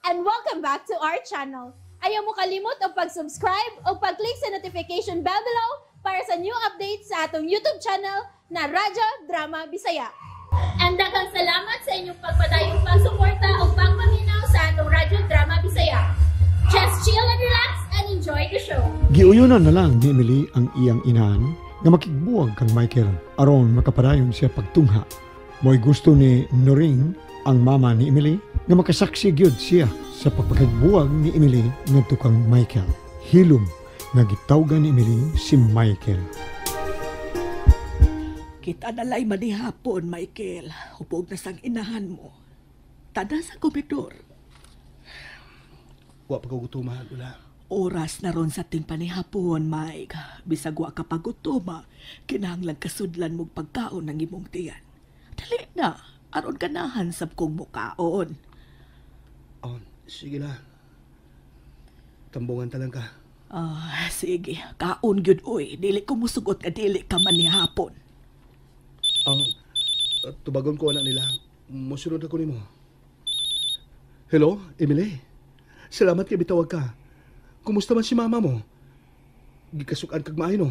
and welcome back to our channel. Ayaw mo kalimot o pag-subscribe o pag-click sa notification bell below para sa new updates sa atong YouTube channel na Radyo Drama Bisaya. And daghang salamat sa inyong pagpadayong pagsuporta o pagpaminaw sa atong Radyo Drama Bisaya. Just chill and relax and enjoy the show. Giuyunan na lang ni Emily ang iyang inahan nga makigbuwag kang Michael aron makapadayon siya pagtungha. Mo'y gusto ni Noring, ang mama ni Emily, nga makasaksi gyud siya sa pagpakigbuwag ni Emily ngadto kang Michael. Hilom nga gitawgan ni Emily si Michael. Kita nalay manihapon, Michael. Hupog na sang inahan mo. Tada sa komedor. Wa pa kagutumahan, Lula. Oras na ron sa ting panihapon, Mike. Bisag wa ka pagutuma, kinahanglan kasudlan mong pagkaon ng imong tiyan. Dali na, aron ganahan sab kong mukaon. Oh, sige na. Tambungan talang ka. Sige. Kaon gyud oy. Dili ko musugot nga dili ka manihapon. Tubagon ko anak nila. Musunod ako nimo. Hello, Emily. Salamat kay bitawag ka. Kumusta man si mama mo? Gikasukan kag maayo no?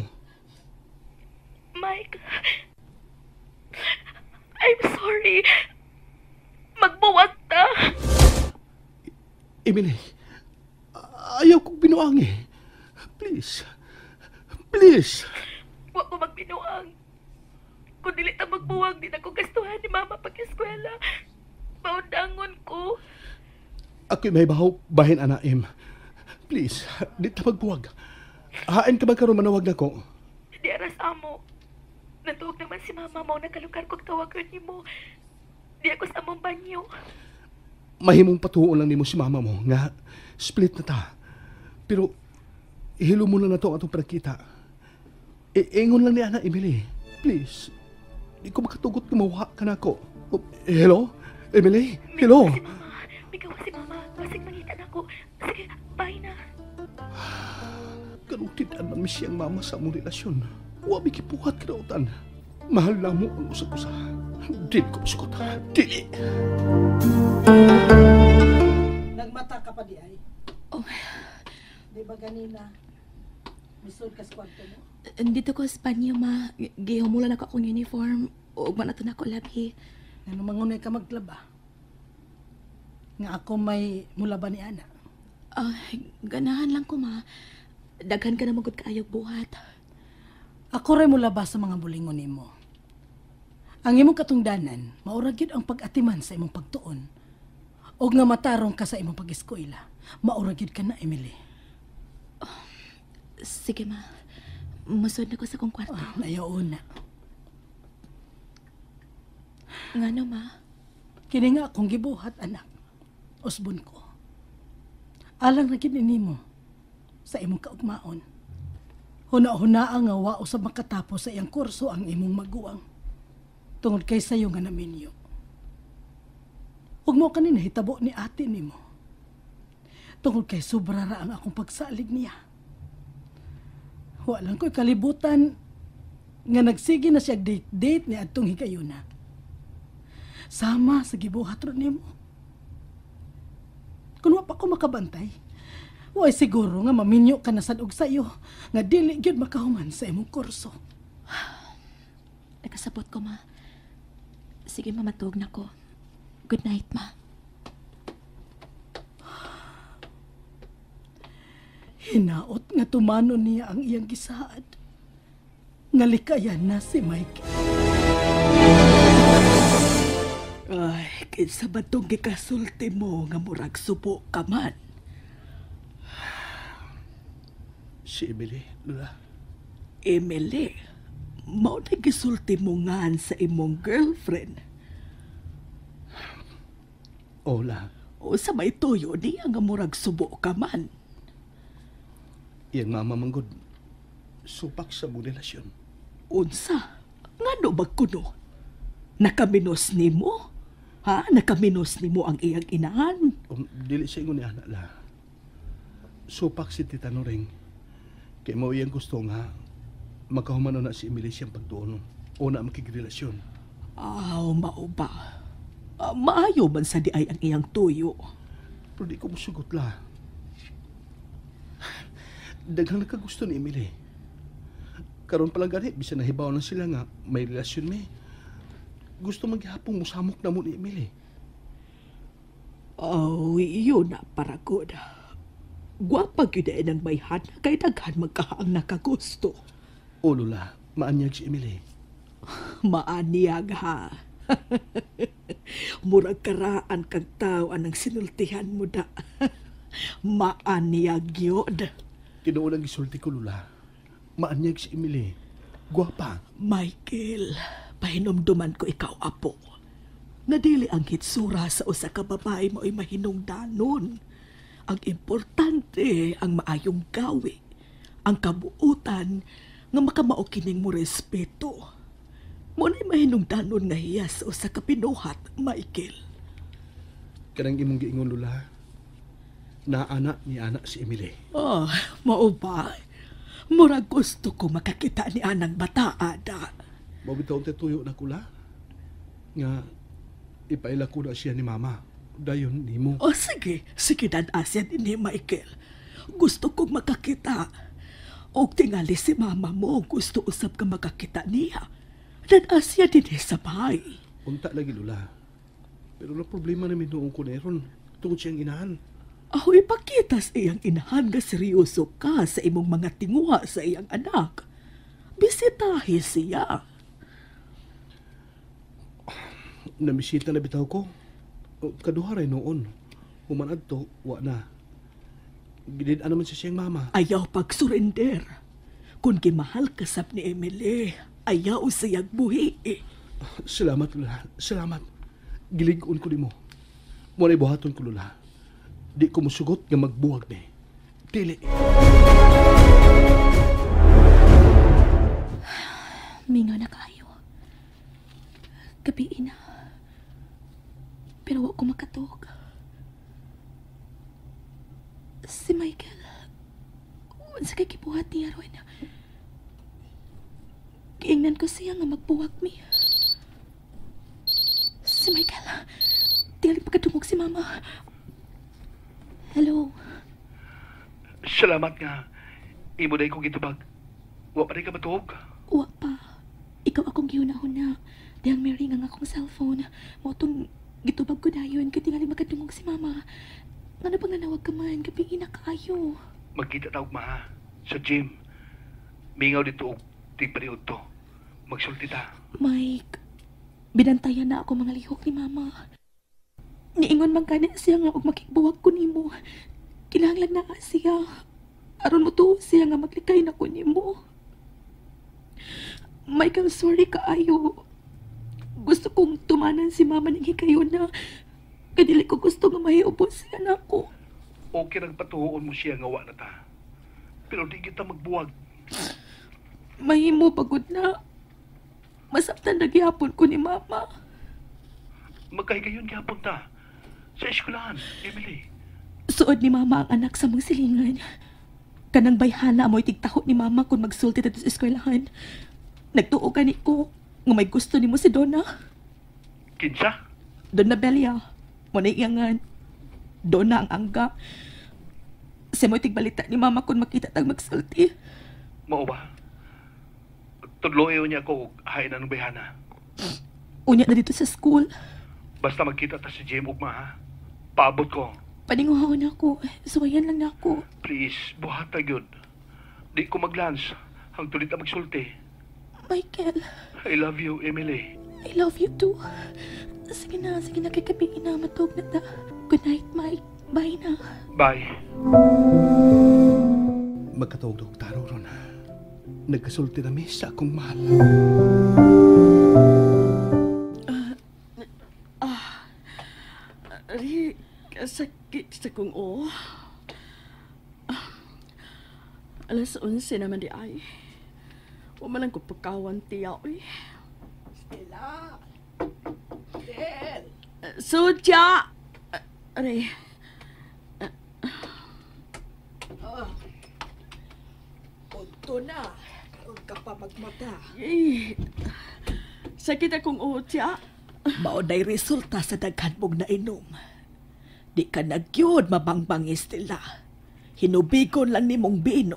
Mike, I'm sorry. Magbuwag ta. Emily, ayaw kong binuangi. Please. Please. Huwag ko magbinuang. Kung dili ta magbuwag, di na ko gastuhan ni mama pag-eskwela. Maundangon ko. Ako'y may bahin ana, Em. Please, di ta magbuwag. Hain ka ba karon manawag na ko? Di aras amo. Natuwag naman si mama mo, nakalugar kong tawagan ni mo. Di ako sa among banyo. Mahimong patuon lang nimo si mama mo nga split na ta. Pero ihilo mo na to ang atong pagkita. Ingon lang ni ana, Emily. Please. Di ko makatugot na mawa ka na ako. Oh, hello? Emily? Hello? Migaw si mama. Basig mangitan ako. Sige, bye na. Kanutitan man mi siyang mama sa among relasyon. Huwag mi kipuhat kinautan. Mahal na mo ang usap-usa. Dili ko masukot. Dili. Nagmata ka pa di ay? Oh. Di ba ganina? Misod ka sa kwarto mo? Dito ko sa banyo, ma. Gihumulan ako akong uniform. O manato na ako labi. Ano mangunay ka maglaba? Nga ako may mulaba ni Ana. Ganahan lang ko, ma. Daghan ka na magod kaayog buhat. Ako rin mulaba sa mga bulingon nimo. Ang imong katungdanan, maurag yun ang pag-atiman sa imong pagtuon. O nga matarong ka sa imong pag-eskwela, maurag yun ka na, Emily. Sige, ma. Musod na ko sa kong kwarto. Ayaw na. Nga no, ma? Kini nga akong gibuhat, anak. Usbon ko. Alang na kinini mo sa imong kaugmaon. Huna-hunaa nga wa usab makatapos sa iyang kurso ang imong maguwang. Tungod kay sayo nga naminyo. Huwag mo kanina hitabo ni ate nimo. Tungod kay sobra ra ang akong pagsalig niya. Walang ko'y kalibutan nga nagsige na siya date ni atong higayuna. Sama sa gibuhat ron nimo. Kung wa pa ko makabantay, way siguro nga maminyo ka na sad og sayo nga dili gyud makahuman sa imong kurso. Nagkasabot ko, ma. Sige, ma, matug na ko. Good night, ma. Hinaot nga tumanon niya ang iyang gisaad. Ngalikayan na si Mike. Ay, kinsa ba itong gikasulti mo nga murag subo ka man? Si Emily, Lula. Emily, mao na gisulti mo ngan sa imong girlfriend. Ola, O sa may tuyo niya nga murag subo ka man. iyang mama manggod. Supak sa mong relasyon. Unsa? Ngano ba kuno? Nakaminos nimo? Ha? Nakaminos nimo ang iyang inahan? Dili siya ingon ni anak la. Supak si Tita Noring. Kaya mo iyang gusto nga magkahuman na si Emily siyang pagtuon. O na makigrelasyon. Mao ba? Maayo man sa di ay ang iyang tuyo. Pero di ko musugot la. Daghang nakagusto ni Emily. Karon pa lang gani, bisa nahibaw na sila nga may relasyon mi. Gusto maghapong musamok na mo ni Emily. Oh, yun na para good. Gwapa gyud ay nang bayhan kay daghan magkahaang nakagusto. O Lola, maanyag si Emily. Maaniyag ha. Murag karaan kag tao anang sinultihan mo da. Maaniyag yod. Tinuon ang gisulti ko, Lola. Maanyag si Emily. Gwapa. Michael, pahinomduman ko ikaw, apo. Nadili ang hitsura sa usa ka babae mo ay mahinungdanon. Ang importante ang maayong gawi. Ang kabuutan nga makamao kining mo respeto. Muna'y mahinungdanon nga hiya sa usa ka pinuhat, Michael. Kanang imong giingon, Lola. Naana ni anak si Emily. Oh, mao ba? Murag gusto ko makakita ni anang bata, ada. Mabitaw te tuyo na kula. Nga, ipaila ko na siya ni Mama. Dayon ni mo. O sige, sige asya din ni Michael. Gusto kong makakita. O tingali si mama mo, gusto usap ka makakita niya. Asya din sa bahay. Unta lagi, Lola. Pero na problema namin noong ko na ron. Tungkol siyang inahan. Ako ipakita sa iyang inahan nga seryoso ka sa imong mga tinguha sa iyang anak. Bisitahi siya. Namisita na bitaw ko. Kaduharay noon. Humanad to, wa na. Gilid naman sa siyang mama. Ayaw pag-surrender. Kung gimahal kasap ni Emily, ayaw siyag buhi. Salamat, Lola. Salamat. Gilig-on ko di mo. Muna'y buhaton ko, Lola. Di ko musugot nga magbuwag ni. Dili. Mingaw na kayo. Gabi na. Pero wag ko makatog. Si Michael, unsa kay gibuhat niya ron. Giingnan ko siya nga magbuwag mi. Si Michael, tingali pagkatungog si Mama. Hello. Salamat nga. Imo day kong gitubag. Wa pa rin ka matuog. Wa pa. Ikaw akong gihuna-huna. Diyang may ring ang akong cellphone. Motong gitubag ko dayon kay tingali makatungog si Mama. Ano pang nanawag ka man? Gabi na kaayo. Magkita tawag ma sa gym. Mingaw dito og tigpariod to. Magsulti ta. Mike, binantayan na ako mga lihok ni Mama. Niingon man gani siya nga og makigbuwag ko nimo. Kinahanglan na siya. Aron mo to siya nga maglikay na ko nimo. Michael, sorry kaayo. Gusto kong tumanan si Mama ng hikayon na kadili ko gusto nga mahiubo siya na ako. Okay nagpatuhoon mo siya nga wa na ta. Pero di kita magbuwag. Mahimo pagod na. Masaptan na gihapon ko ni Mama. Magkahigayon gihapon ta. Sa eskulahan, Emily. Suod ni Mama ang anak sa mong silingan. Kanang bayhana mo'y tigtaho ni Mama kung magsulti dito sa eskwelahan. Nagtuo ka ni ko nga may gusto ni mo si Donna. Kinsa? Donna Belia. Muna iyangan. Donna ang angga. Sa mo'y tigbalita ni Mama kung makita tag magsulti. Mao ba? Tudloyo niya ko hay na ng bayhana. Unya na dito sa school. Basta magkita ta si Jim ugma ha. Paabot ko. Paninguhawon ako. Suwayan lang na ako. Please, buhata gyud. Di ko mag-lunch. Hang tulit na magsulti. Michael, I love you, Emily. I love you too. Sige na, kagabi na. Matog na ta. Good night, Mike. Bye na. Bye. Magkatawag doktaro ron. Nagkasulti na sa akong mahal. Ari, sakit sa kong Alas 11 naman di ay. Umalang ko pagkawan tiyaw eh. Stella! Del! Sudya! Ari. Punto na. Huwag ka pa magmata. Sakit akong utya. Mao day resulta sa daghan mong nainom. Di ka nagyod mabangbangis nila. Hinubigon lang ni mong bino.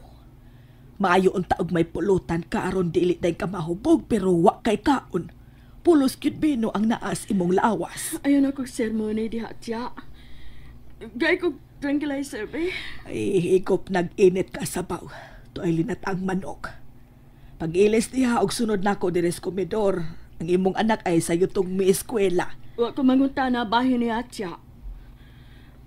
Maayo ang taog may pulutan ka aron dili day ka mahubog pero wa kay kaon. Pulos kyud bino ang naas imong lawas. Ayun ako sermone diha tiya. Gay ko tranquilizer be. Ay, higop nag-init ka sabaw. Tuay linat ang manok. Pag-ilis diha og sunod nako diri sa komedor. Ang imong anak ay sa yutong mi eskwela. Wa ko mangunta na bahin ni Atya.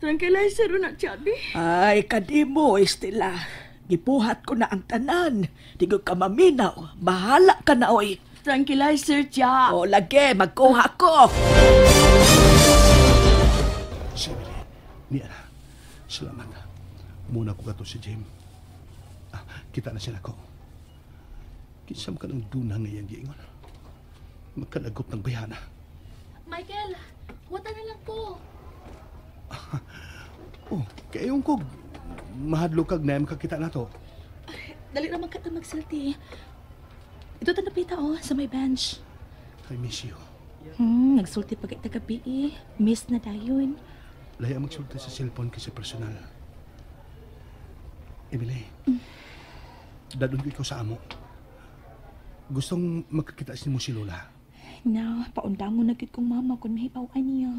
Tranquilizer na tiya be. Ay, kadimo, Estela. Gipuhat ko na ang tanan. Di ko ka maminaw. Bahala ka na, oy. Tranquilizer tiya. O, lagi, magkuha ko. Si Emily, ni Ana, salamat. Muna ko kato si Jim. Kita na sila ko. Kisam ka ng dunang ngayang giingon. Magkalagop ng bayana. Michael, wata na lang ko. Kayong ko, mahadlo kag na makakita na to. Dali naman ka na magsalti. Ito ta napita sa may bench. I miss you. Nagsulti pag gabi Miss na dayon. Laya magsulti sa cellphone kasi personal. Emily, dadun ko ikaw sa amo. Gustong magkakita mo si Lola. Na, paundang mo na gid kong mama kung mahipawan niya.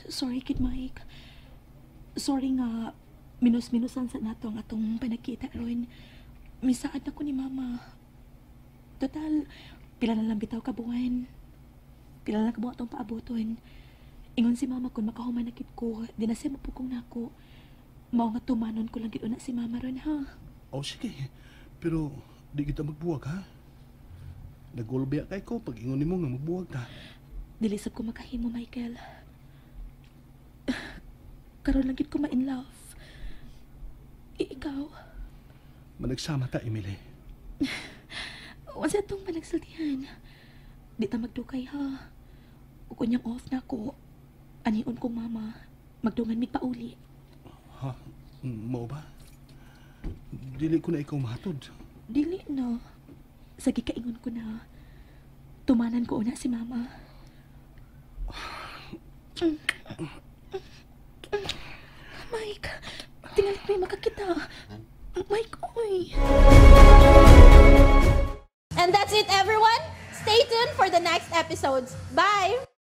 Sorry, Kid Mike. Sorry nga, minus-minusan sa nato ang atong panagkita ron. Misaad ako ni mama. Total, pila na lang bitaw ka buwan. Pila na lang kabuha atong paaboton. Ingon si mama kung makahuman na gid ko, di na siya mapukong nako. Mao nga tumanon ko lang gid una si mama ron, ha? Sige. Pero, di kita magbuwag, ha? Nagulbiya kay ko pag ingon mo nga magbuwag ta. Dilisab ko makahimo, Michael. Karon lang gid ko ma-in love. Ikaw? Managsama ta, Emily. Wasa itong panagsultihan. Di ta magdukay, ha? O kunyang off na ko. Anion kong mama. Magdungan mig pauli. Ha? Mao ba? Dili ko na ikaw mahatod. Dili na. Sa gikaingon ko na. Tumanan ko una si mama. Mike, tingalit mo yung makakita. Mike, oy. And that's it, everyone. Stay tuned for the next episodes. Bye!